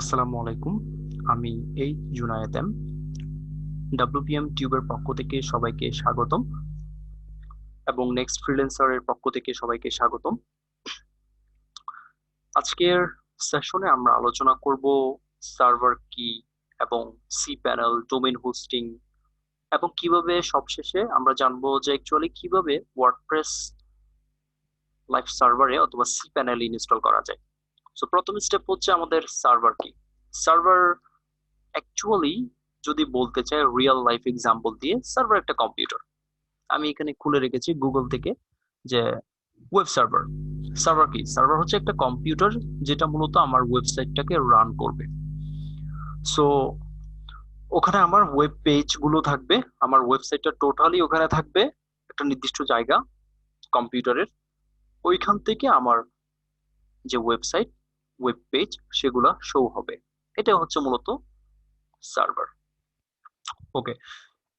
আসসালামু আলাইকুম। আমি জুনায়েদ WPM টিউবের পক্ষ থেকে সবাইকে স্বাগতম এবং নেক্সট ফ্রিল্যান্সারের পক্ষ থেকে সবাইকে স্বাগতম। আজকের সেশনে আমরা আলোচনা করব সার্ভার কি এবং cPanel, ডোমেইন হোস্টিং এবং কিভাবে সবশেষে আমরা জানবো যে অ্যাকচুয়ালি কিভাবে ওয়ার্ডপ্রেস লাইভ সার্ভারে অথবা cPanel ইনস্টল করা যায়। সো প্রথম স্টেপ হচ্ছে আমাদের সার্ভার কি। সার্ভার অ্যাকচুয়ালি যদি বলতে চাই রিয়েল লাইফ এক্সাম্পল দিয়ে, সার্ভার একটা কম্পিউটার। আমি এখানে খুলে রেখেছি গুগল থেকে যে ওয়েব সার্ভার। সার্ভার কি? সার্ভার হচ্ছে একটা কম্পিউটার যেটা মূলত আমার ওয়েবসাইটটাকে রান করবে। সো ওখানে আমার ওয়েব পেজ গুলো থাকবে, আমার ওয়েবসাইটটা টোটালি ওখানে থাকবে একটা নির্দিষ্ট জায়গা কম্পিউটারের। ওইখান থেকে আমার যে ওয়েবসাইট, ওয়েব পেজ সেগুলা শো হবে। এটা হচ্ছে মূলত সার্ভার। ওকে,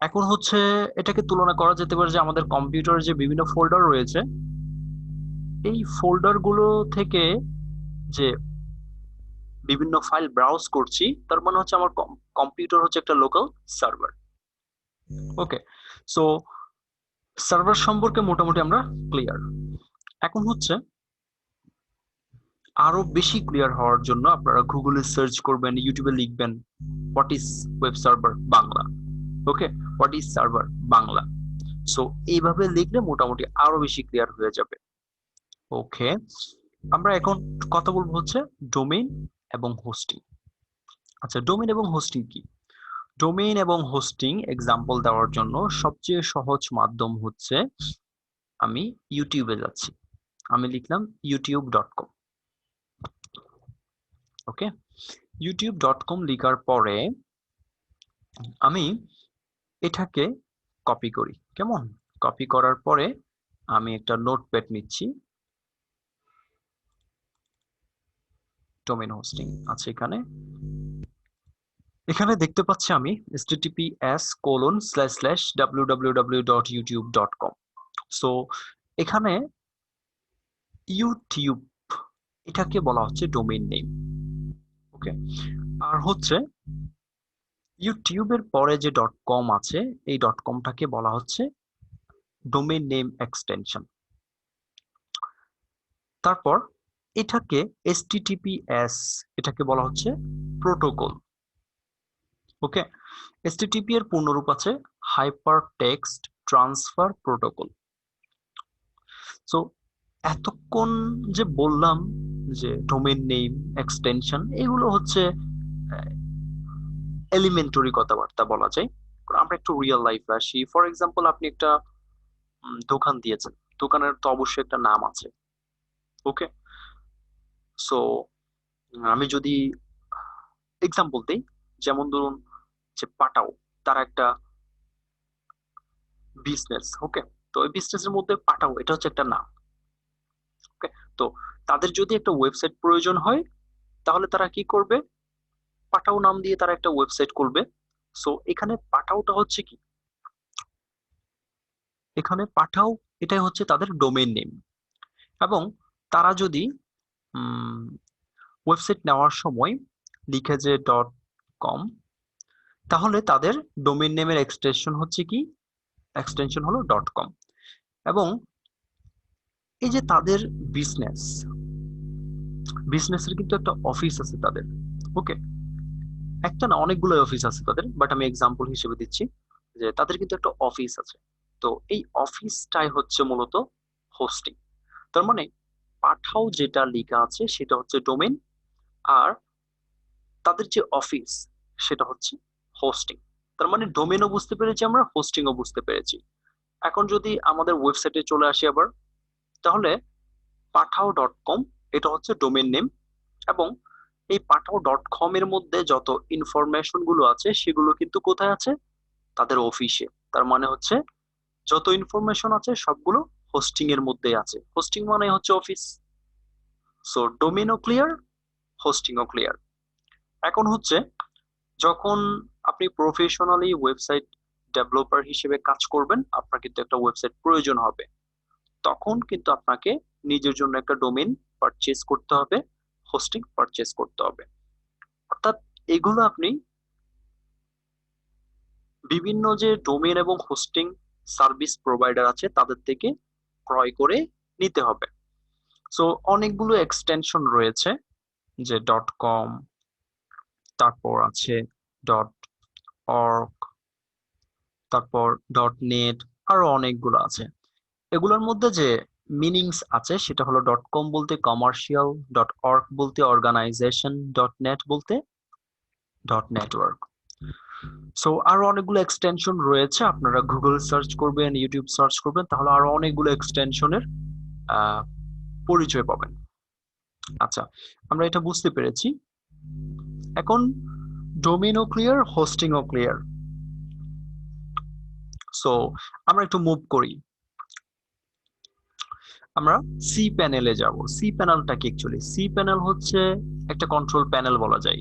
এখন হচ্ছে এটাকে তুলনা করা যেতে পারে যে আমাদের কম্পিউটারে যে বিভিন্ন ফোল্ডার রয়েছে, এই ফোল্ডার গুলো থেকে যে বিভিন্ন ফাইল ব্রাউজ করছি, তার মানে হচ্ছে আমার কম্পিউটার হচ্ছে একটা লোকাল সার্ভার। ওকে, সো সার্ভার সম্পর্কে মোটামুটি আমরা ক্লিয়ার। এখন হচ্ছে আরো বেশি ক্লিয়ার হওয়ার জন্য আপনারা গুগলে সার্চ করবেন, ইউটিউবে লিখবেন what is web server Bangla. Okay, what is server Bangla. So এইভাবে লিখলে মোটামুটি আরো বেশি ক্লিয়ার হয়ে যাবে। ওকে, আমরা এখন কথা বলবো হচ্ছে ডোমেইন এবং হোস্টিং। আচ্ছা, ডোমেইন এবং হোস্টিং কি? ডোমেইন এবং হোস্টিং এক্সাম্পল দেওয়ার জন্য সবচেয়ে সহজ মাধ্যম হচ্ছে আমি ইউটিউবে যাচ্ছি, আমি লিখলাম youtube.com। ওকে, youtube.com লিখার পরে আমি এটাকে কপি করি। কেমন? কপি করার পরে আমি একটা নোটপ্যাড নিচ্ছি। ডোমেইন হোস্টিং আছে এখানে। এখানে দেখতে পাচ্ছি আমি https://www.youtube.com। সো এখানে ইউটিউব এটাকে বলা হচ্ছে ডোমেইন নেম। ওকে, আর হচ্ছে ইউটিউবের পরে যে ডট কম আছে, এই ডট কমটাকে বলা হচ্ছে ডোমেইন নেম এক্সটেনশন। তারপর এটাকে HTTPS, এটাকে বলা হচ্ছে প্রোটোকল। ওকে, HTTP এর পূর্ণরূপ আছে hyper text transfer protocol. So এতক্ষণ যে বললাম যে ডোমেইন নেম এক্সটেনশন, এগুলো হচ্ছে এলিমেন্টারি কথাবার্তা বলা যায়। আমরা একটু রিয়েল লাইফে আসি। ফর এক্সাম্পল, আপনি একটা দোকান দিয়েছেন, দোকানের তো অবশ্যই একটা নাম আছে। ওকে, সো আমি যদি এক্সাম্পল দিই, যেমন ধরুন যে পাটাও, তারা একটা বিজনেস। ওকে, তো এই বিজনেসের মধ্যে পাটাও এটা হচ্ছে একটা নাম। ওকে, তো তাদের যদি একটা ওয়েবসাইট প্রয়োজন হয়, তাহলে তারা কি করবে? পাঠাও নাম দিয়ে তারা একটা ওয়েবসাইট খুলবে। সো এখানে পাঠাওটা হচ্ছে কি? এখানে পাঠাও এটাই হচ্ছে তাদের ডোমেইন নেম। এবং তারা যদি ওয়েবসাইট নেওয়ার সময় লিখে যে .com, তাহলে তাদের ডোমেইন নেমের এক্সটেনশন হচ্ছে কি? এক্সটেনশন হলো .com। এবং এই যে তাদের বিজনেস, বিজনেসের কিন্তু একটা অফিস আছে তাদের। ওকে, একটা না, অনেকগুলো অফিস আছে তাদের, বাট আমি এক্সাম্পল হিসেবে দিচ্ছি যে তাদের কিন্তু একটা অফিস আছে। তো এই অফিসটাই হচ্ছে মূলত হোস্টিং। তার মানে পাঠাও যেটা লেখা আছে সেটা হচ্ছে ডোমেইন, আর তাদের যে অফিস সেটা হচ্ছে হোস্টিং। তার মানে ডোমেইনও বুঝতে পেরেছি আমরা, হোস্টিংও বুঝতে পেরেছি। এখন যদি আমাদের ওয়েবসাইটে চলে আসি আবার, তাহলে পাঠাও.com এটা হচ্ছে ডোমেইন নেম। এবং এই পাঠাও.com এর মধ্যে যত ইনফরমেশন গুলো আছে সেগুলো কিন্তু কোথায় আছে? তাদের অফিসে। তার মানে হচ্ছে যত ইনফরমেশন আছে সবগুলো হোস্টিং এর মধ্যে আছে। হোস্টিং মানে হচ্ছে অফিস। সো ডোমেইনও ক্লিয়ার, হোস্টিংও ক্লিয়ার। এখন হচ্ছে যখন আপনি প্রফেশনালি ওয়েবসাইট ডেভেলপার হিসেবে কাজ করবেন, আপনার কিন্তু একটা ওয়েবসাইট প্রয়োজন হবে। তখন কিন্তু আপনাকে নিজের জন্য একটা ডোমেইন পারচেজ করতে হবে, হোস্টিং পারচেজ করতে হবে। এগুলো আপনি বিভিন্ন যে ডোমেন এবং হোস্টিং সার্ভিস প্রোভাইডার আছে তাদের থেকে ক্রয় করে নিতে হবে। সো অনেকগুলো এক্সটেনশন রয়েছে, যে ডট কম, তারপর আছে ডট অর্গ, তারপর ডট নেট, আরো অনেকগুলো আছে। এগুলোর মধ্যে যে মিনিংস আছে সেটা হলো ডট কম বলতে কমার্শিয়াল, ডট অর্গ বলতে অর্গানাইজেশন, ডট নেট বলতে ডট নেটওয়ার্ক। সো আরো অনেকগুলো এক্সটেনশন রয়েছে, আপনারা গুগল সার্চ করবেন, ইউটিউব সার্চ করবেন, তাহলে আরো অনেকগুলো এক্সটেনশনের পরিচয় পাবেন। আচ্ছা, আমরা এটা বুঝতে পেরেছি। এখন ডোমেইনও ক্লিয়ার, হোস্টিংও ক্লিয়ার। সো আমরা একটু মুভ করি, আমরা সি প্যানেলে যাব। সি প্যানেলটা কি? অ্যাকচুয়ালি সি প্যানেল হচ্ছে একটা কন্ট্রোল প্যানেল বলা যায়।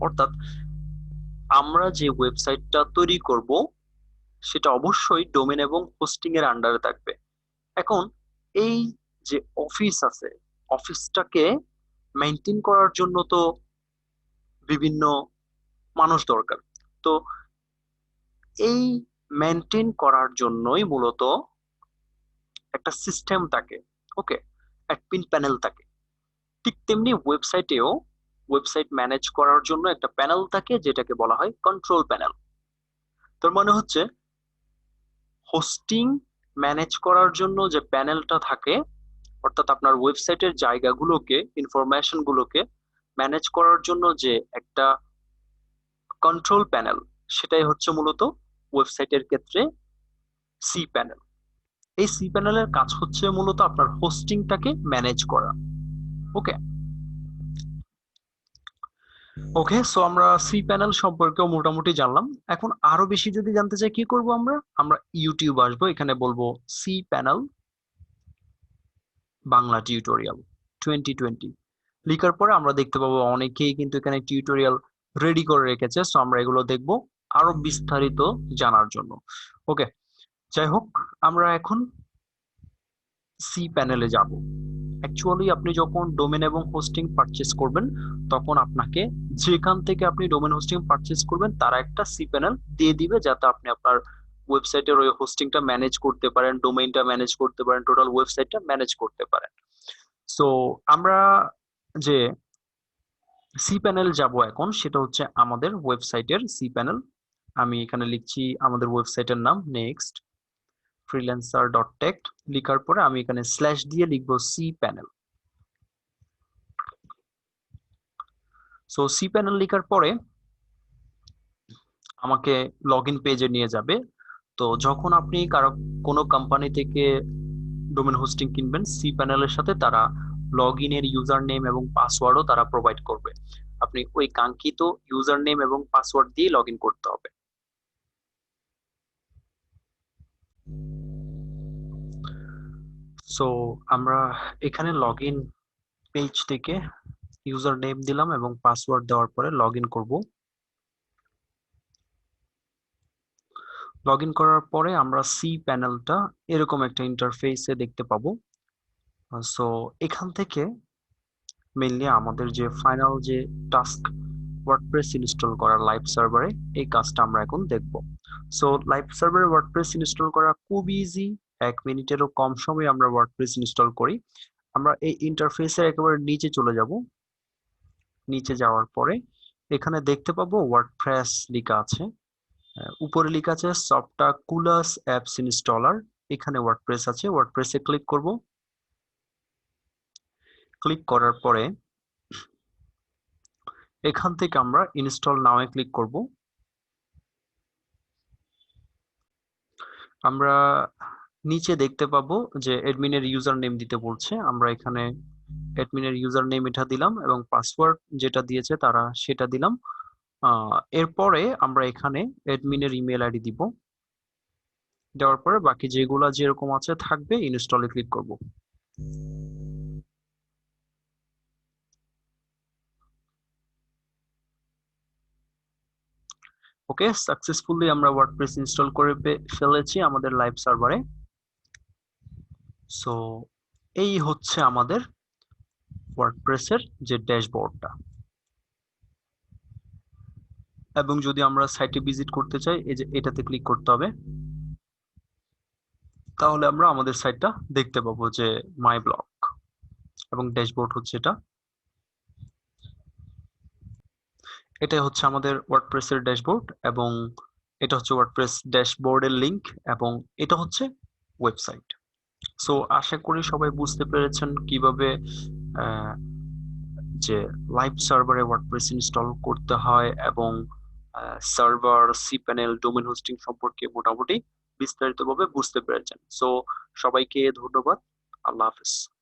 অর্থাৎ আমরা যে ওয়েবসাইটটা তৈরি করব সেটা অবশ্যই ডোমেন এবং হোস্টিং এর আন্ডারে থাকবে। এখন এই যে অফিস আছে, অফিসটাকে মেনটেন করার জন্য তো বিভিন্ন মানুষ দরকার। তো এই মেনটেন করার জন্যই মূলত একটা সিস্টেম থাকে, ওকে, অ্যাডমিন প্যানেল থাকে। ঠিক তেমনি ওয়েবসাইটেও ওয়েবসাইট ম্যানেজ করার জন্য একটা প্যানেল থাকে যেটাকে বলা হয় কন্ট্রোল প্যানেল। তার মানে হচ্ছে হোস্টিং ম্যানেজ করার জন্য যে প্যানেলটা থাকে, অর্থাৎ আপনার ওয়েবসাইটের জায়গাগুলোকে, ইনফরমেশন গুলোকে ম্যানেজ করার জন্য যে একটা কন্ট্রোল প্যানেল, সেটাই হচ্ছে মূলত ওয়েবসাইটের ক্ষেত্রে সি প্যানেল। এই সি প্যানেলের কাজ হচ্ছে মূলত আপনার হোস্টিংটাকে ম্যানেজ করা। ওকে, ওকে, সো আমরা সি প্যানেল সম্পর্কেও মোটামুটি জানলাম। এখন আরো বেশি যদি জানতে চাই কি করব আমরা? আমরা ইউটিউব আসবো, এখানে বলবো সি প্যানেল বাংলা টিউটোরিয়াল 2020 লিখার পরে আমরা দেখতে পাবো অনেকেই কিন্তু এখানে টিউটোরিয়াল রেডি করে রেখেছে। সো আমরা এগুলো দেখব আরো বিস্তারিত জানার জন্য। ওকে, যাই হোক, আমরা এখন সি প্যানেলে যাব। অ্যাকচুয়ালি আপনি যখন ডোমেন এবং হোস্টিং পারচেস করবেন তখন আপনাকে যেখান থেকে আপনি ডোমেন হোস্টিং পারচেস করবেন তারা একটা সি প্যানেল দিয়ে দিবে, যাতে আপনি আপনার ওয়েবসাইটের ওই হোস্টিংটা ম্যানেজ করতে পারেন, ডোমেইনটা ম্যানেজ করতে পারেন, টোটাল ওয়েবসাইটটা ম্যানেজ করতে পারেন। সো আমরা যে সি প্যানেল যাব এখন, সেটা হচ্ছে আমাদের ওয়েবসাইটের সি প্যানেল। আমি এখানে লিখছি আমাদের ওয়েবসাইটের নাম, নেক্সট ফ্রিল্যান্সার ডট টেক। লিখার পরে আমি এখানে স্ল্যাশ দিয়ে লিখবো cPanel. So cPanel লিখার পরে আমাকে লগ ইন পেজে নিয়ে যাবে। তো যখন আপনি কারো কোনো কোম্পানি থেকে ডোমেন হোস্টিং কিনবেন, সি প্যানেলের সাথে তারা লগ ইনের ইউজার নেম এবং পাসওয়ার্ডও তারা প্রোভাইড করবে। আপনি ওই কাঙ্ক্ষিত ইউজার নেম এবং পাসওয়ার্ড দিয়ে লগ ইন করতে হবে। সো আমরা এখানে লগ ইন পেজ থেকে ইউজার নেম দিলাম এবং পাসওয়ার্ড দেওয়ার পরে লগ ইন করবো। লগ ইন করার পরে আমরা সি প্যানেলটা এরকম একটা ইন্টারফেসে দেখতে পাবো। সো এখান থেকে মেইনলি আমাদের যে ফাইনাল যে টাস্ক, ওয়ার্ডপ্রেস ইনস্টল করা লাইভ সার্ভারে, এই কাজটা আমরা এখন দেখব। সো লাইভ সার্ভারে ওয়ার্ডপ্রেস ইনস্টল করা খুব ইজি, 1 মিনিটেরও কম সময়ে আমরা ওয়ার্ডপ্রেস ইনস্টল করি। আমরা এই ইন্টারফেসের একেবারে নিচে চলে যাব। নিচে যাওয়ার পরে এখানে দেখতে পাবো ওয়ার্ডপ্রেস লেখা আছে, উপরে লেখা আছে সফটাকুলাস অ্যাপস ইনস্টলার। এখানে ওয়ার্ডপ্রেস আছে, ওয়ার্ডপ্রেসে ক্লিক করব। ক্লিক করার পরে এখান থেকে আমরা ইনস্টল নাও ক্লিক করব। আমরা নিচে দেখতে পাবো যে অ্যাডমিনের ইউজার নেম দিতে বলছে, আমরা এখানে অ্যাডমিনের ইউজার নেম এটা দিলাম এবং পাসওয়ার্ড যেটা দিয়েছে তারা সেটা দিলাম। এরপরে আমরা এখানে অ্যাডমিনের ইমেল আইডি দিব। দেওয়ার পরে বাকি যেগুলা যেরকম আছে থাকবে, ইনস্টলে ক্লিক করব। ওকে, সাকসেসফুলি আমরা ওয়ার্ডপ্রেস ইনস্টল করে ফেলেছি আমাদের লাইভ সার্ভারে। সো এই হচ্ছে আমাদের ওয়ার্ডপ্রেসের যে ড্যাশবোর্ডটা। এবং যদি আমরা সাইটে ভিজিট করতে চাই, এই যে এটাতে ক্লিক করতে হবে। তাহলে আমরা আমাদের সাইটটা দেখতে পাবো যে মাই ব্লগ, এবং ড্যাশবোর্ড হচ্ছে এটা। এটাই হচ্ছে আমাদের ওয়ার্ডপ্রেসের ড্যাশবোর্ড, এবং এটা হচ্ছে ওয়ার্ডপ্রেস ড্যাশবোর্ডের লিংক, এবং এটা হচ্ছে ওয়েবসাইট। সো আশা করি সবাই বুঝতে পেরেছেন কিভাবে আহ, যে লাইভ সার্ভারে ওয়ার্ডপ্রেস ইনস্টল করতে হয়, এবং সার্ভার, সিপ্যানেল, ডোমেন হোস্টিং সম্পর্কে মোটামুটি বিস্তারিতভাবে বুঝতে পেরেছেন। সো সবাইকে ধন্যবাদ। আল্লাহ হাফেজ।